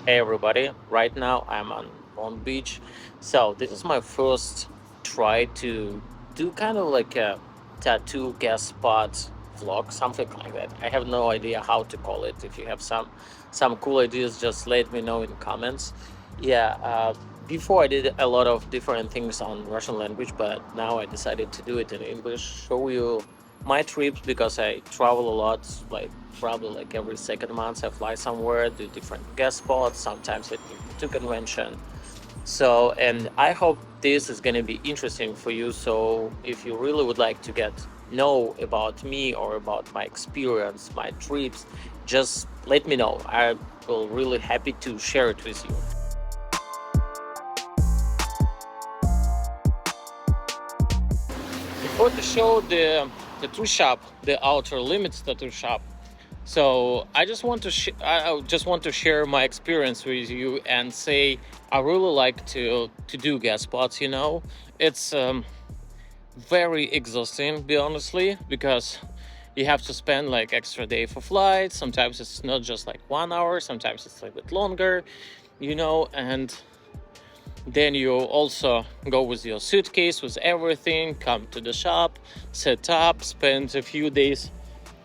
Hey everybody, right now I'm on Long Beach. So this is my first try to do kind of like a tattoo guest spot vlog, something like that. I have no idea how to call it. If you have some cool ideas, just let me know in the comments. Yeah, before I did a lot of different things on Russian language, but now I decided to do it in English, show you my trips because I travel a lot, like probably like every second month I fly somewhere, do different guest spots, sometimes at to convention. So, and I hope this is going to be interesting for you. So if you really would like to get know about me or about my experience, my trips, just let me know. I will really happy to share it with you. Before to show the tattoo shop, the Outer Limits tattoo shop. So I just want to share my experience with you and say I really like to do guest spots. It's very exhausting, be honestly, because you have to spend like extra day for flights. Sometimes it's not just like 1 hour. Sometimes it's a bit longer. And then you also go with your suitcase with everything, come to the shop, set up, spend a few days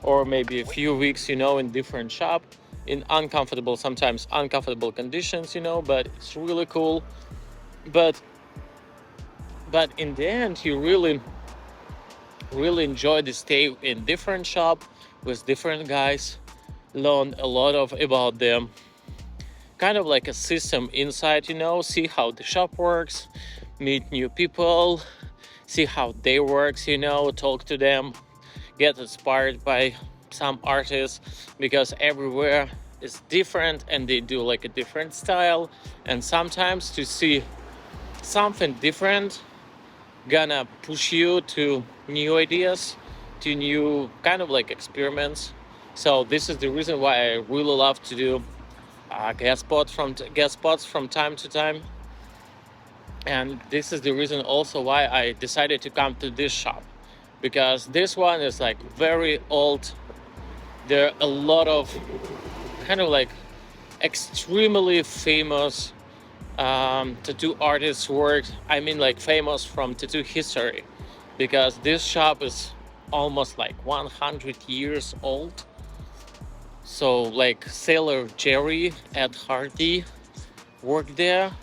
or maybe a few weeks, in different shop in sometimes uncomfortable conditions, but it's really cool. But in the end, you really enjoy the stay in different shop with different guys, learn a lot of about them, kind of like a system inside, see how the shop works, meet new people, see how they works, talk to them, get inspired by some artists because everywhere is different and they do like a different style, and sometimes to see something different gonna push you to new ideas, to new kind of like experiments. So this is the reason why I really love to do guest spots from time to time, and this is the reason also why I decided to come to this shop, because this one is like very old. There are a lot of kind of like extremely famous tattoo artists work. I mean, like famous from tattoo history, because this shop is almost like 100 years old. So like Sailor Jerry, Ed Hardy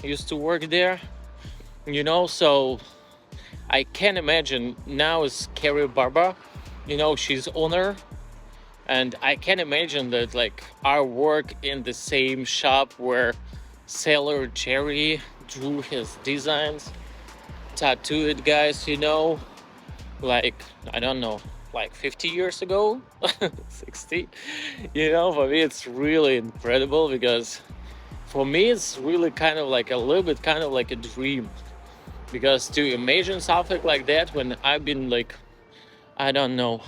used to work there, so I can imagine now is Kari Barba, she's owner. And I can imagine that like I work in the same shop where Sailor Jerry drew his designs, tattooed guys, like, I don't know, like 50 years ago, 60. For me it's really incredible, because for me it's really kind of like a little bit kind of like a dream, because to imagine something like that when I've been like, I don't know,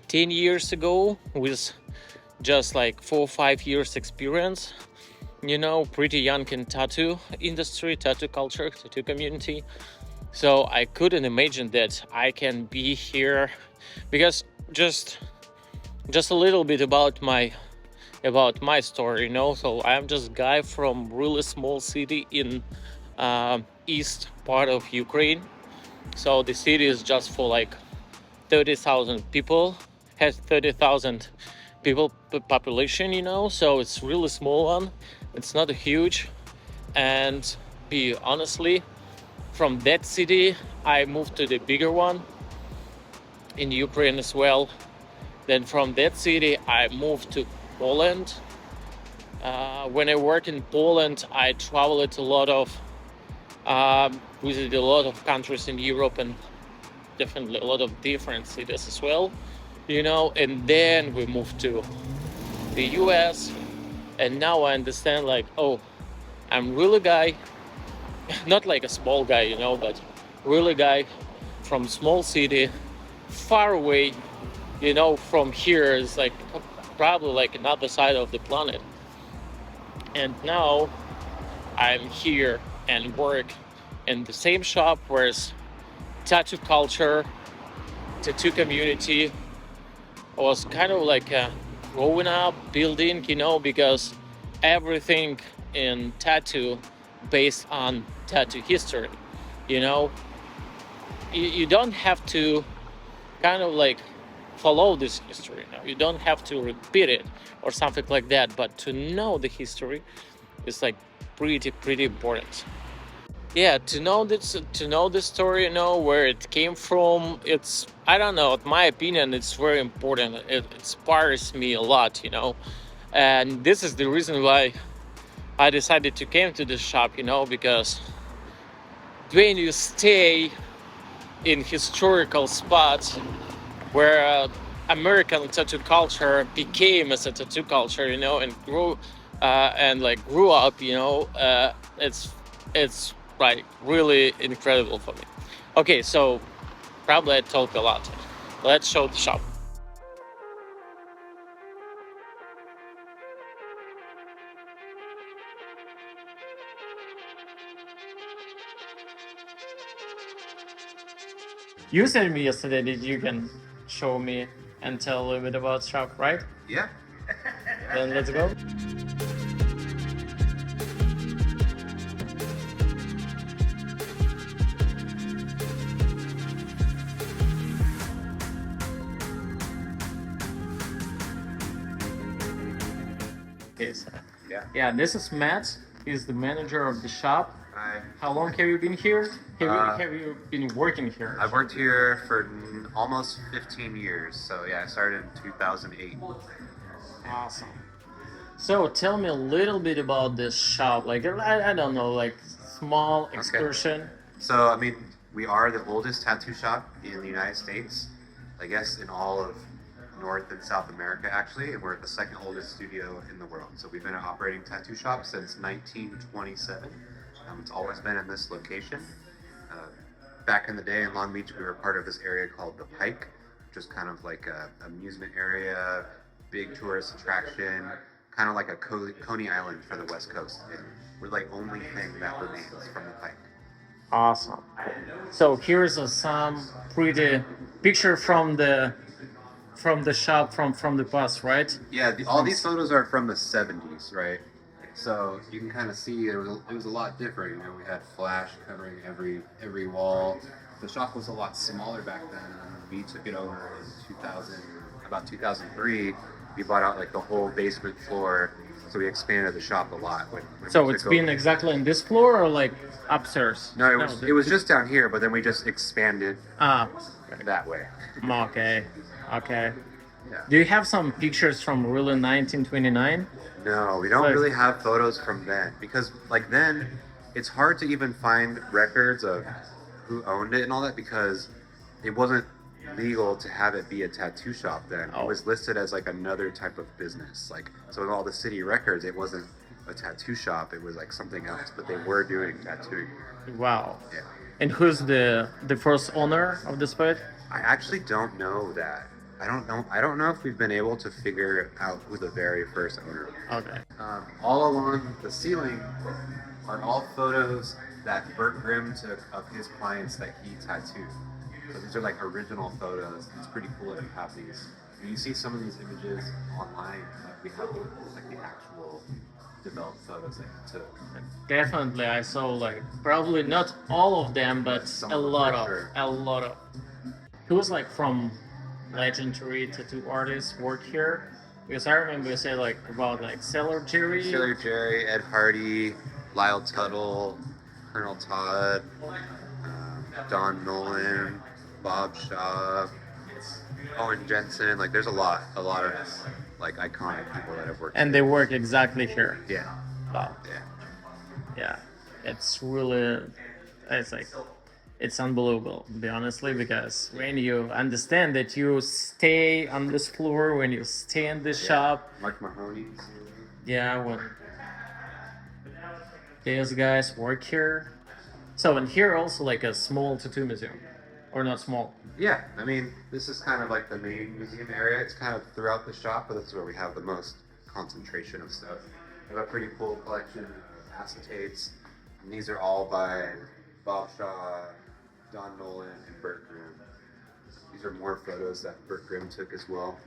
10 years ago with just like 4 or 5 years experience, pretty young in tattoo industry, tattoo culture, tattoo community. So I couldn't imagine that I can be here, because just a little bit about my story, so I'm just a guy from really small city in east part of Ukraine. So the city is just for like 30,000 people, has 30,000 people population, so it's really small one. It's not a huge. And be honestly, from that city I moved to the bigger one in Ukraine as well. Then from that city I moved to Poland. When I worked in Poland, I traveled a lot of visited a lot of countries in Europe, and definitely a lot of different cities as well, and then we moved to the US. And now I understand, like, oh, I'm really guy, not like a small guy, but really guy from small city, far away, from here is like probably like another side of the planet. And now I'm here and work in the same shop, whereas tattoo culture, tattoo community was kind of like growing up, building, because everything in tattoo based on tattoo history. You know, you don't have to kind of like follow this history. You don't have to repeat it or something like that, but to know the history is like pretty important. Yeah, to know the story, where it came from. It's, I don't know, in my opinion, it's very important. It inspires me a lot, and this is the reason why I decided to came to this shop, because when you stay in historical spots where American tattoo culture became as a tattoo culture, and grew up, it's like really incredible for me. Okay, so probably I talked a lot. Let's show the shop. You said me yesterday that you can show me and tell a little bit about shop, right? Yeah. Then let's go. Okay, so yeah, this is Matt. He's the manager of the shop. Hi. How long have you been here? Have you been working here? I've worked here for almost 15 years. So yeah, I started in 2008. Awesome. So tell me a little bit about this shop. Like, I don't know, like small excursion. So I mean, we are the oldest tattoo shop in the United States. I guess in all of North and South America, actually, and we're the second oldest studio in the world. So we've been an operating tattoo shop since 1927. It's always been in this location. Back in the day in Long Beach, we were part of this area called the Pike, which is kind of like a amusement area, big tourist attraction, kind of like a Coney Island for the West Coast. And we're like only thing that remains from the Pike. Awesome. So here's some pretty picture from the shop from the past, right? Yeah, all these photos are from the 70s, right? So you can kind of see it was a lot different. We had flash covering every wall. The shop was a lot smaller back then. We took it over in 2000, about 2003. We bought out like the whole basement floor, so we expanded the shop a lot. When so it's been exactly in this floor or like upstairs? No, it was just down here, but then we just expanded that way. Okay. Yeah. Do you have some pictures from really 1929? No, we don't really have photos from then, because like then it's hard to even find records of who owned it and all that, because it wasn't legal to have it be a tattoo shop then. It was listed as like another type of business. Like, so in all the city records, it wasn't a tattoo shop, it was like something else, but they were doing tattooing. Wow. Yeah. And who's the first owner of this place? I actually don't know that. I don't know if we've been able to figure out who the very first owner was. Okay. All along the ceiling are all photos that Bert Grimm took of his clients that he tattooed. So these are like original photos. It's pretty cool that we have these. When you see some of these images online, we have like the actual developed photos that he took. Definitely, I saw like probably not all of them, but a lot of. Who was like from legendary tattoo artists work here? Because I remember you said like about like Sailor Jerry, Ed Hardy, Lyle Tuttle, Colonel Todd, Don Nolan, Bob Shaw, Owen Jensen. Like there's a lot of like iconic people that have worked. And they work exactly here. Yeah. Wow. Yeah. It's really, it's unbelievable, to be honestly, because when you understand that you stay on this floor, when you stay in this shop. Mark Mahoney. Yeah, when these guys work here. So, and here also like a small tattoo museum, or not small. Yeah, I mean, this is kind of like the main museum area. It's kind of throughout the shop, but this is where we have the most concentration of stuff. We have a pretty cool collection of acetates, and these are all by Bob Shaw, Don Nolan, and Bert Grimm. These are more photos that Bert Grimm took as well.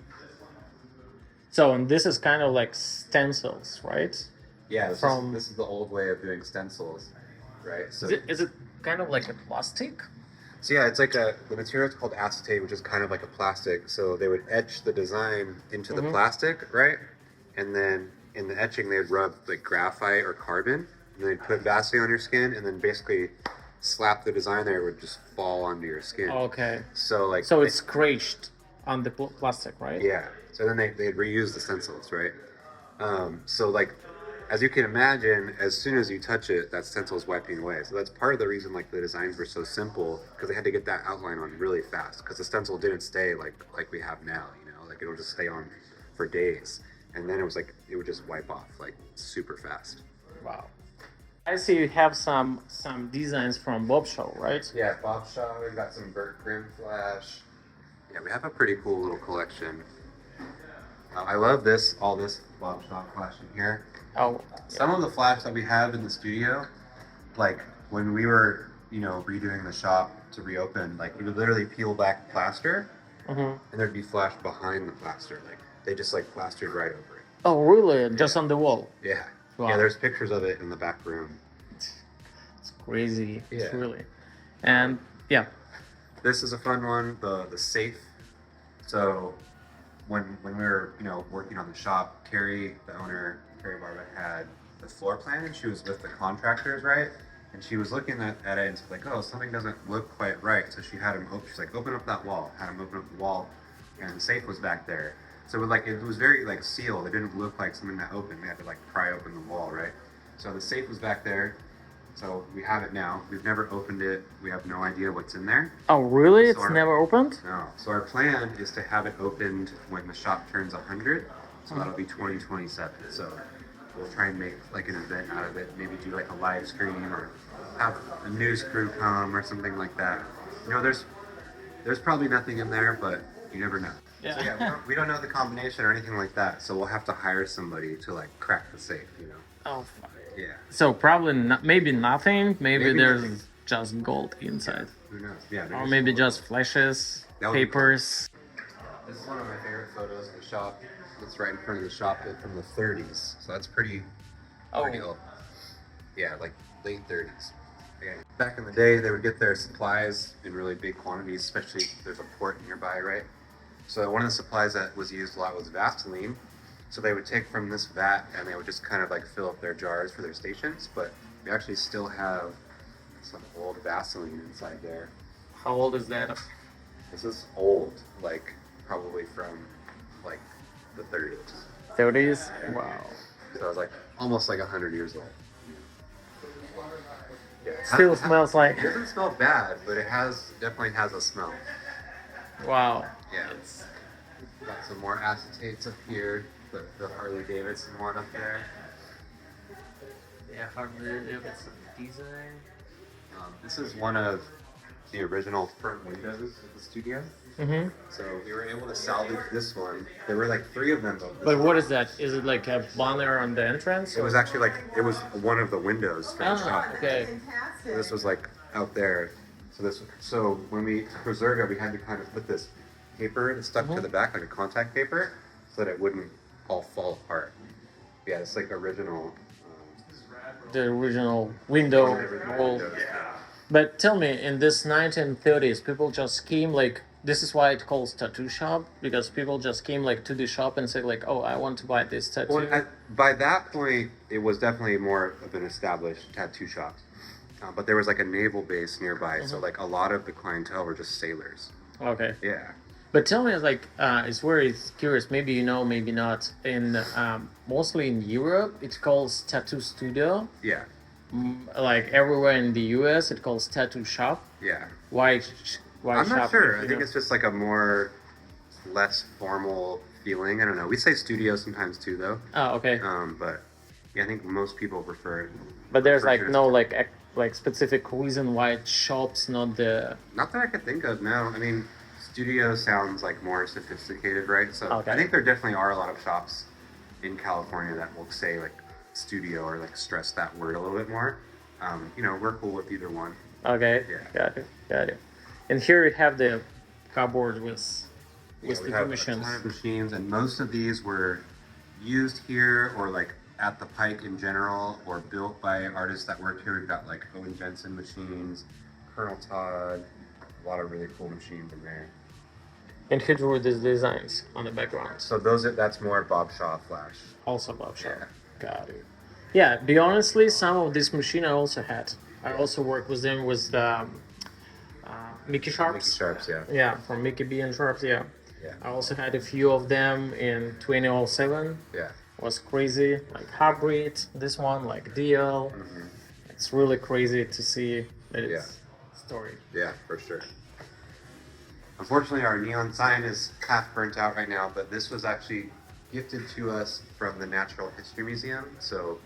So, and this is kind of like stencils, right? Yeah, from. this is the old way of doing stencils, right? Is it kind of like a plastic? So yeah, it's like the material is called acetate, which is kind of like a plastic. So they would etch the design into the plastic, right? And then in the etching, they'd rub like graphite or carbon, and then they'd put Vaseline on your skin, and then basically slap the design there. It would just fall onto your skin. Okay. So like, So it's scratched on the plastic, right? yeah. So then they'd reuse the stencils, right? So like, as you can imagine, as soon as you touch it, that stencil is wiping away. So that's part of the reason like the designs were so simple, because they had to get that outline on really fast, because the stencil didn't stay like we have now, you know, like it'll just stay on for days. And then it was like, it would just wipe off like super fast. Wow. I see you have some designs from Bob Show, right? Yeah, Bob Shaw, we've got some Burt Grimm flash. Yeah, we have a pretty cool little collection. I love all this Bob Shaw flash in here. Oh. Some of the flash that we have in the studio, like when we were, you know, redoing the shop to reopen, like we would literally peel back plaster, and there'd be flash behind the plaster. Like they just like plastered right over it. Oh, really? Just on the wall? Yeah. Wow. Yeah, there's pictures of it in the back room. It's crazy. Yeah. It's really. And yeah. This is a fun one, the safe. So when we were, you know, working on the shop, Kari, the owner, Kari Barba, had the floor plan, and she was with the contractors, right? And she was looking at it and she's like, oh, something doesn't look quite right. So she had him open, she's like, open up that wall. Had him open up the wall, and the safe was back there. So it was very like sealed. It didn't look like something that opened. We had to like pry open the wall, right? So the safe was back there. So we have it now. We've never opened it. We have no idea what's in there. Oh, really? So It's never opened? No. So our plan is to have it opened when the shop turns 100. So that'll be 2027. So we'll try and make like an event out of it. Maybe do like a live stream or have a news crew come or something like that. You know, there's probably nothing in there, but you never know. Yeah. So yeah, we don't know the combination or anything like that. So we'll have to hire somebody to like crack the safe, you know. Oh, fuck. Yeah. So probably maybe nothing. Maybe there's nothing. just gold inside. Who knows? Yeah. Or maybe just flashes, That would be papers. This is one of my favorite photos of the shop. It's right in front of the shop from the 30s. So that's pretty old. Yeah, like late 30s. Yeah. Back in the day, they would get their supplies in really big quantities, especially if there's a port nearby, right? So one of the supplies that was used a lot was Vaseline. So they would take from this vat and they would just kind of like fill up their jars for their stations. But we actually still have some old Vaseline inside there. How old is that? This is old, like probably from like the 30s. 30s? Wow. So it's like almost like 100 years old. Yeah. Still smells like. It doesn't smell bad, but it definitely has a smell. Wow. Yeah. Got some more acetates up here. The Harley Davidson one up there. Yeah, Harley Davidson design. This is one of the original front windows of the studio. Mm-hmm. So we were able to salvage this one. There were like 3 of them. But what is that? Is it like a banner on the entrance? It was actually like, it was one of the windows for the shop. Okay. So this was like out there. So when we preserved it, we had to kind of put this paper that stuck to the back, like a contact paper, so that it wouldn't all fall apart. Yeah, it's like original. The original window wall. But tell me, in this 1930s, people just came like, this is why it calls tattoo shop, because people just came like to the shop and said like, oh, I want to buy this tattoo. Well, by that point, it was definitely more of an established tattoo shop. But there was like a naval base nearby, so like a lot of the clientele were just sailors. Okay. Yeah. But tell me, like, it's very curious. Maybe you know, maybe not. In mostly in Europe, it calls tattoo studio. Yeah. Like everywhere in the US, it calls tattoo shop. Yeah. Why? Why I'm shop? not sure. I you think know? it's just like a less formal feeling. I don't know. We say studio sometimes too, though. Oh, okay. But yeah, I think most people prefer. But there's like refer to it no as- like specific reason why it shops, not the. Not that I could think of. No, I mean, studio sounds like more sophisticated, right? So Okay. I think there definitely are a lot of shops in California that will say like studio or like stress that word a little bit more. You know, we're cool with either one. Okay. Yeah. Got it. And here you have the cupboard with Yeah, we the have machines. a ton of machines, and most of these were used here or like at the Pike in general, or built by artists that worked here. We've got like Owen Jensen machines, Colonel Todd, a lot of really cool machines in there. And who drew these designs on the background? So that's more Bob Shaw Flash. Also Bob Shaw. Yeah. Got it. Yeah, be honestly, some of this machine I also had. I also worked with them with Mickey Sharps. Mickey Sharps, yeah. Yeah, from Mickey B and Sharps, yeah. Yeah. I also had a few of them in 2007. Yeah. Was crazy, like hybrid. This one, like DL. Mm-hmm. It's really crazy to see that it's story. Yeah, for sure. Unfortunately, our neon sign is half burnt out right now, but this was actually gifted to us from the Natural History Museum. So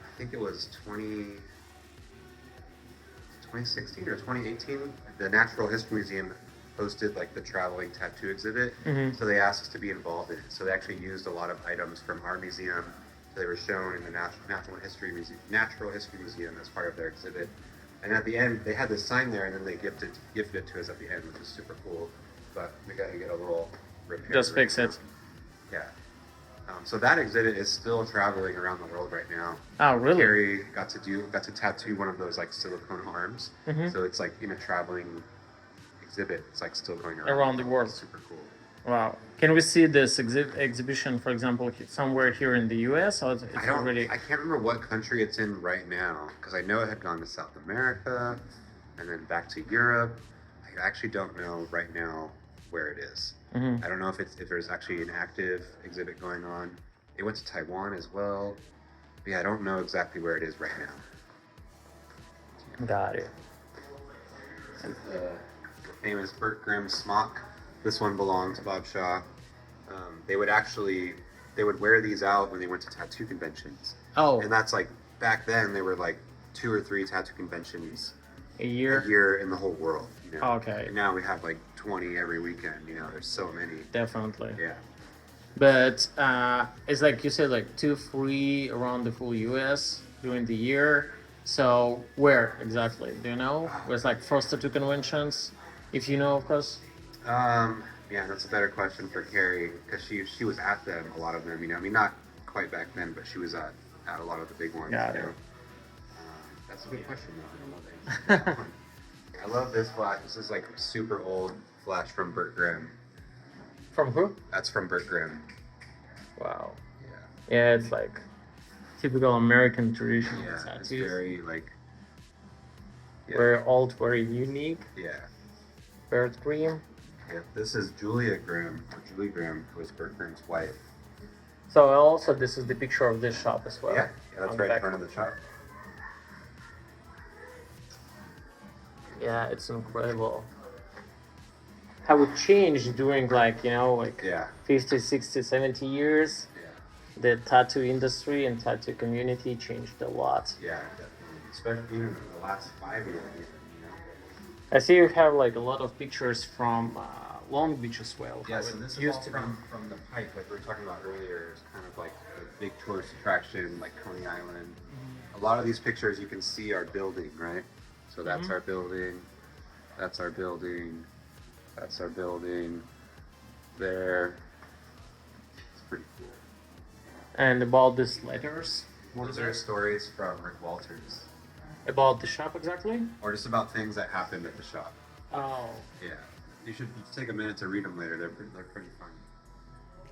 I think it was 2016 or 2018. The Natural History Museum hosted like the traveling tattoo exhibit. Mm-hmm. So they asked us to be involved in it. So they actually used a lot of items from our museum. They were shown in the Natural History Museum as part of their exhibit. And at the end, they had this sign there, and then they gifted it to us at the end, which is super cool. But we got to get a little repair. Just fix it. Yeah. So that exhibit is still traveling around the world right now. Oh, really? Kari got to tattoo one of those like silicone arms. Mm-hmm. So it's like in a traveling exhibit. It's like still going around the world. It's super cool. Wow. Can we see this exhibition, for example, somewhere here in the US? Or it's already... I can't remember what country it's in right now, because I know it had gone to South America and then back to Europe. I actually don't know right now where it is. Mm-hmm. I don't know if there's actually an active exhibit going on. It went to Taiwan as well. But yeah, I don't know exactly where it is right now. Got it. This is the famous Burt Grimm smock. This one belonged to Bob Shaw. They would wear these out when they went to tattoo conventions. Oh. And that's like, back then there were like 2 or 3 tattoo conventions a year in the whole world. You know? Okay. And now we have like 20 every weekend. You know, there's so many. Definitely. Yeah. But it's like you said, like 2, 3 around the full US during the year. So where exactly? Do you know? Where's like first tattoo conventions? If you know, of course. Yeah, that's a better question for Kari, because she was at them, a lot of them. You know, I mean, not quite back then, but she was at a lot of the big ones. Got you it. know? That's a good question, though. I don't know the answer to that one. I love this flash. This is like super old flash from Burt Grimm. From who? That's from Burt Grimm. Wow. Yeah. Yeah, it's like typical American tradition. Yeah, tattoos. it's very like. Yeah. Very old, very unique. Yeah. Burt Grimm. Yeah. This is Julia Grimm, or Julie Grimm, who was Burt Grimm's wife. So also, this is the picture of this shop as well. Yeah, that's on right the in front of the shop. Yeah, it's incredible. How it changed during like, Yeah. 50, 60, 70 years. Yeah. The tattoo industry and tattoo community changed a lot. Yeah, definitely. Especially in the last 5 years, you know. I see you have like a lot of pictures from Long Beach as well. Yeah, how so it this is used all to from the Pike, like we were talking about earlier. It's kind of like a big tourist attraction, like Coney Island. A lot of these pictures you can see are building, right? So that's our building, that's our building, that's our building, there. It's pretty cool. And about these letters, Those are stories from Rick Walters, about the shop exactly? or just about things that happened at the shop. Oh, Yeah, you should take a minute to read them later. They're pretty fun.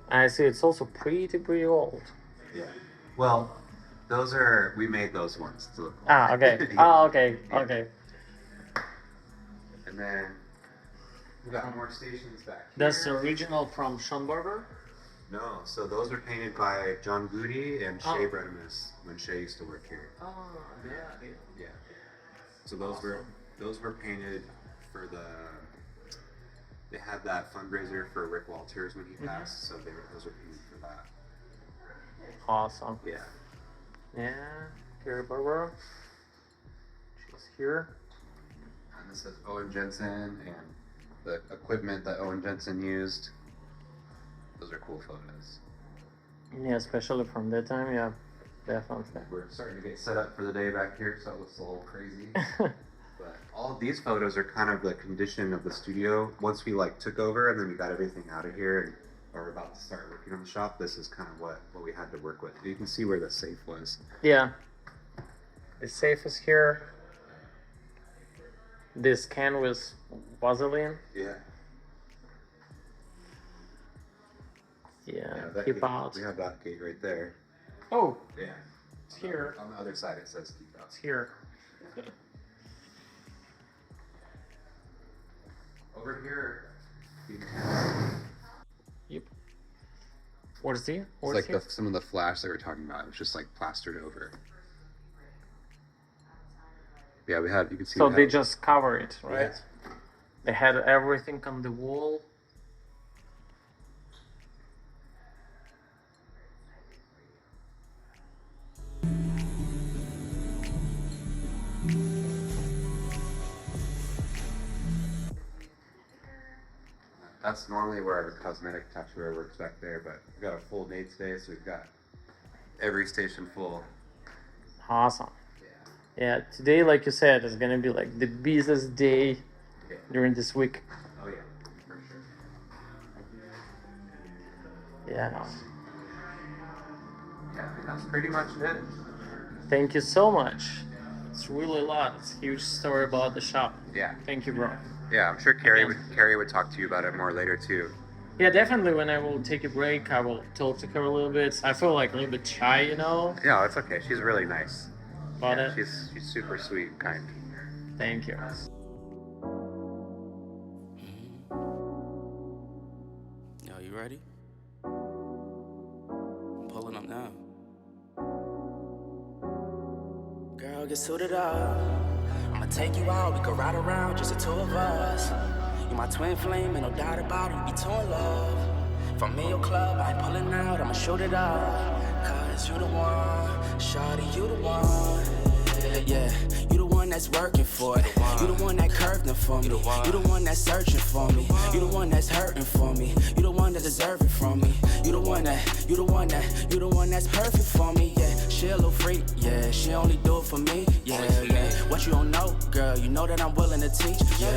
I see. It's also pretty old. Yeah. Well, we made those ones to look. Ah, okay. Ah, okay. Okay. And then we got more stations back here. That's the original from Sean Barber. No, so those were painted by John Goody and Oh. Shea Bredimus when Shea used to work here. Oh, yeah. Yeah. So those were painted for they had that fundraiser for Rick Walters when he passed, so those were painted for that. Awesome. Yeah. Yeah. Kari Barba. She's here. And this is Owen Jensen and the equipment that Owen Jensen used. Those are cool photos. Yeah, especially from that time. Yeah, definitely. We're starting to get set up for the day back here, so it looks a little crazy. But all of these photos are kind of the condition of the studio once we like took over, and then we got everything out of here and are about to start working on the shop, this is kind of what we had to work with. You can see where the safe was. Yeah. The safe is here. This can with Vaseline. Yeah. Yeah, that keep gate, out. we have that gate right there. Oh, Yeah. it's here. On the other side it says keep out. It's here. Over here. Yep. What is he? It's like some of the flash that we were talking about. It was just like plastered over. Yeah, we had. You can see. So they just cover it, right? Yeah. They had everything on the wall. That's normally where our cosmetic tattooer works back there, but we've got a full day today, so we've got every station full. Awesome. Yeah, today, like you said, is gonna be like the busiest day during this week. Oh yeah, for sure. Yeah. Yeah, that's pretty much it. Thank you so much. It's really a lot. It's a huge story about the shop. Yeah. Thank you, bro. Yeah, I'm sure Kari would talk to you about it more later too. Yeah, definitely. When I will take a break, I will talk to her a little bit. I feel like a little bit shy, you know. No, it's okay. She's really nice. About it. She's super sweet and kind. Thank you. Yo, you ready? I'm pulling up now. Girl, get suited up. I'ma take you out, we can ride around, just the two of us. You my twin flame, ain't no doubt about it, we be two in love. From me, your club, I ain't pulling out, I'ma shoot it up. Cause you the one, shawty, you the one. Yeah, you the one that's working for it. You the one that curved it for me. You the one that's searching for me. You the one that's hurting for me. You the one that deserve it from me. You the one that's perfect for me. Yeah, she a little freak. Yeah, she only do it for me. Yeah, yeah. What you don't know, girl, you know that I'm willing to teach. Yeah.